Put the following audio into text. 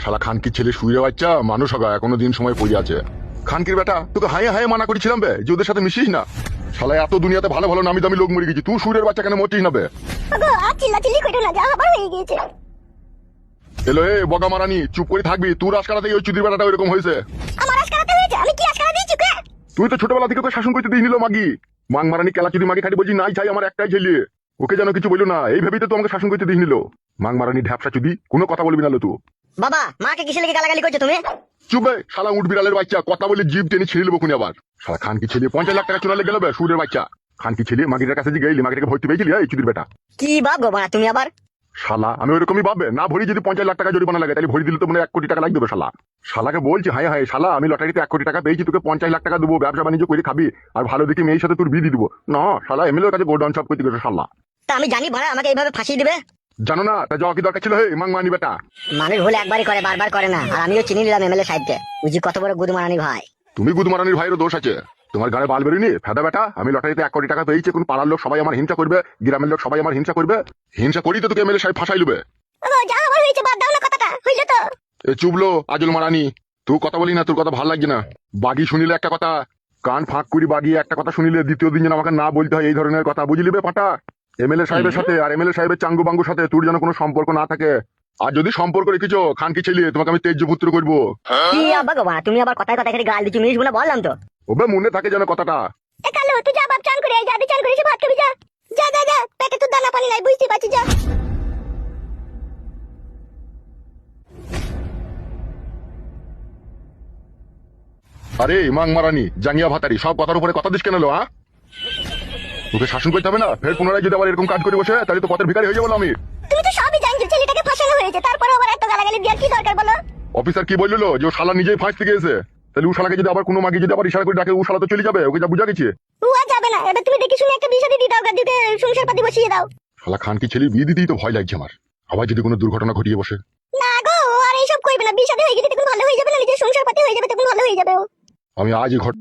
শালা খানকির ছেলে শুয়ে বাচ্চা মানুষ হগা এখনো দিন সময় পড়ে আছে। খানকির বেটা তোকে হাইয়ে হাইয়ে মানা করেছিলাম বে যে ওদের সাথে মিশিস না। শালা এত দুনিয়াতে ভালো ভালো নামি দামি লোক মরে গেছি, তুই সুরের বাচ্চা কেন মরছিস না বে? এলো এ বগা মারানি, চুপ করে থাকবি। তুই রাজকারাতেই ওই চুদির বেটাটা ওইরকম হয়েছে। তুই তো ছোটবেলা থেকে ওকে শাসন করতে দিয়ে নিল মাগি। মাং মারানি কেলা চুদি মাগি খাটি বলছি নাই চাই আমার একটাই ছেলে, ওকে যেন কিছু বললো না এই ভেবেই তো আমাকে শাসন করতে দিয়ে নিল। মাং মারানি ঢ্যাপসা চুদি, কোনো কথা বলবি না লো তুই। বাবা মাকে কিসে লেগে গালাগালি করছো তুমি? চুপ বে শালা উঠ বিড়ালের বাচ্চা, কথা বলে জিভ টেনে ছিঁড়ে নেবো খুনি আবার। শালা খানকি ছেলে 50 লাখ টাকা চুনালে গেল বে সুরের বাচ্চা। খানকি ছেলে মাগিটার কাছে যে গেলি মাগিটাকে ভর্তি পেয়েছিলি এই চুদির বেটা। কি বাপ গো মা তুমি আবার? শালা আমি ওইরকমই ভাববে না, ভরি যদি 50 লাখ টাকা জরিমানা লাগে তাহলে ভরি দিলে তো মনে 1 কোটি টাকা লাগবে শালা। শালাকে বলছি হায় হায় শালা আমি লটারিতে 1 কোটি টাকা পেয়েছি, তোকে 50 লাখ টাকা দেবো, ব্যবসা বাণিজ্য করে খাবি আর ভালো দেখি মেয়ের সাথে তোর বিয়ে দিয়ে দিবো না। শালা এমএলএর কাছে গোডাউন সব করতে গেছে শালা। তা আমি জানি ভাড়া আমাকে এইভাবে ফাঁসিয়ে দিবে? জানো না তা যাওয়া কি দরকার ছিল হে মাং মানি বেটা? মানুষ ভুল একবারই করে বারবার করে না, আর আমিও চিনি নিলাম এমএলএ সাহেবকে, বুঝি কত বড় গুদু মারানি ভাই। তুমি গুদমারানির ভাইয়েরও দোষ আছে, তোমার গায়ে বাল বেরোয়নি ফেদা বেটা। আমি লটারিতে 1 কোটি টাকা পেয়েছি, কোন পাড়ার লোক সবাই আমার হিংসা করবে, গ্রামের লোক সবাই আমার হিংসা করবে। হিংসা করি তো তোকে এমএলএ সাহেব ফাঁসাই লুবে। এ চুবলো আজল মারানি, তুই কথা বলি না, তোর কথা ভালো লাগছে না। বাগি শুনিলে একটা কথা, কান ফাঁক করি বাগিয়ে একটা কথা শুনিলে দ্বিতীয় দিন যেন আমাকে না বলতে হয় এই ধরনের কথা, বুঝলি বে পাটা? এমএলএ সাহেবের সাথে আর এমএলএ সাহেবের চাঙ্গু বাঙ্গুর সাথে তোর যেন কোনো সম্পর্ক না থাকে। আর যদি সম্পর্ক রেখেছো খানকি ছেলে তোমাকে আমি তেজ্য পুত্র করবো। কি আব্বা গো মা তুমি আবার কথায় কথায় খালি গাল দিচ্ছ, মিনিস বলে বললাম তো। ওবে মনে থাকে যেন কথাটা। আরে মাং মারানি জাঙ্গিয়া ভাতারি সব কথার উপরে কথা দিস কেন লো? হ্যাঁ তোকে শাসন করতে হবে না, ফের পুনরায় যদি আবার এরকম কাজ করে বসে তাহলে তো পথের ভিখারি হয়ে যাবো আমি। তুমি তো সবই জানছো ছেলেটাকে ফাঁসানো হয়েছে, তারপরে আবার এত গালাগালি দেওয়ার কি দরকার বলো? অফিসার কি বললো যে ও শালা নিজেই ফাঁস থেকে এসে, তাহলে ও শালাকে যদি আবার কোনো মাগি যদি আবার ইশারা করে ডাকে ও শালা তো চলে যাবে, ওকে যা বুঝা গেছে। উয়া যাবে না, এবার তুমি দেখে শুনে একটা বিয়ে শাদী দিয়ে দাও, গাদিতে সংসার পাতি বসিয়ে দাও। শালা খানকি ছেলে বিয়ে দিতেই তো ভয় লাগছে আমার, আবার যদি কোনো দুর্ঘটনা ঘটিয়ে বসে। না গো আর এইসব করবে না, বিয়ে শাদী হয়ে গেলে তখন ভালো হয়ে যাবে না, নিজের সংসার পাতি হয়ে যাবে তখন ভালো হয়ে যাবে ও। আমি আজই ঘট